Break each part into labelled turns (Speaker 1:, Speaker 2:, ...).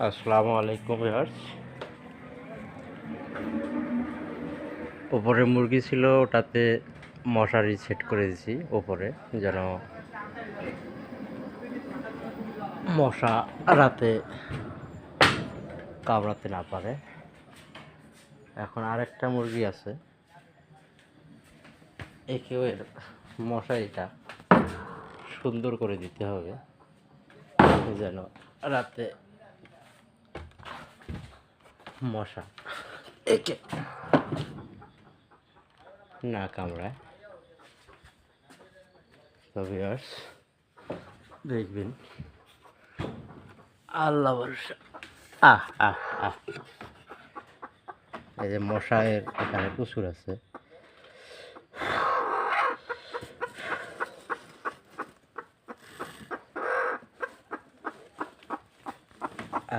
Speaker 1: আসসালামু আলাইকুম ভিউয়ার্স। উপরে মুরগি ছিল, ওটাতে মশারি সেট করে দিয়েছি উপরে, যেন মশা রাতে কামড়াতে না পারে। এখন আরেকটা মুরগি আছে, একেও এর মশারিটা সুন্দর করে দিতে হবে, যেন রাতে মশা একে না কামড়ায়। তো ভিউয়ার্স দেখবেন, আল্লাহ ভরসা। আহ আহ আহ এই যে মশার এখানে প্রচুর আছে।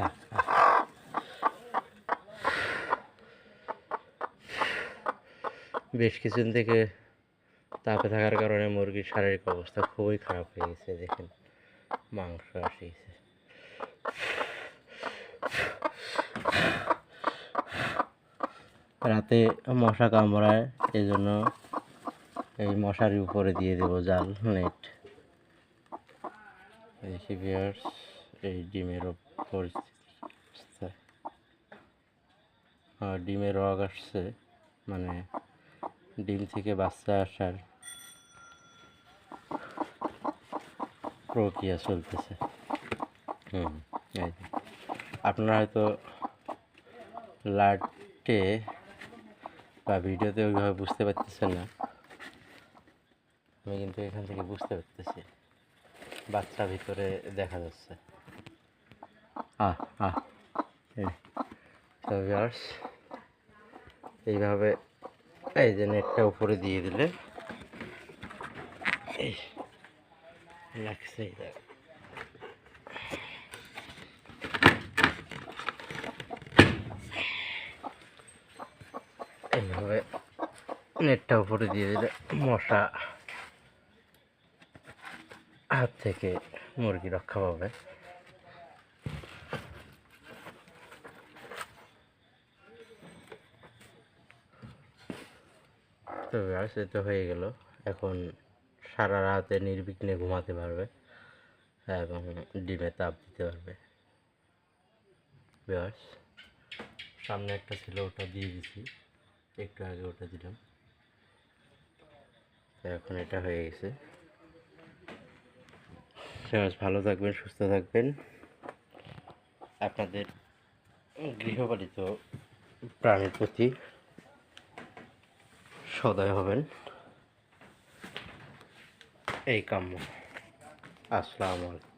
Speaker 1: আহ বেশ কিছুদিন থেকে তাপে থাকার কারণে মুরগির শারীরিক অবস্থা খুবই খারাপ হয়ে গেছে। দেখেন, মাংস আসে গেছে। রাতে মশা কামড়ায়, এই জন্য এই মশারির উপরে দিয়ে দেবো জাল, নেট। এই ডিমের পরিস্থিতি, ডিমের রগ আসছে, মানে ডিম থেকে বাচ্চা আসার প্রক্রিয়া চলতেছে। আপনারা হয়তো লাইটে বা ভিডিওতে ওইভাবে বুঝতে পারতেছেন না, আমি কিন্তু এখান থেকে বুঝতে পারতেছি, বাচ্চা ভিতরে দেখা যাচ্ছে। তো ভিউয়ার্স, এইভাবে এই যে নেটটা উপরে দিয়ে দিলে এই লাগছে, এইভাবে নেটটা উপরে দিয়ে দিলে মশা হাত থেকে মুরগি রক্ষা পাবে। তো ভিউয়ার্স, এই তো হয়ে গেল। এখন সারা রাতে নির্বিঘ্নে ঘুমাতে পারবে এবং ডিমে তাপ দিতে পারবে। ভিউয়ার্স, সামনে একটা ছিল, ওটা দিয়ে দিছি, একটু আগে ওটা দিলাম। তো এখন এটা হয়ে গেছে। ভালো থাকবেন, সুস্থ থাকবেন, আপনাদের গৃহপালিত প্রাণীর প্রতি সদয় হবেন, এই কাম্য। আসসালামু আলাইকুম।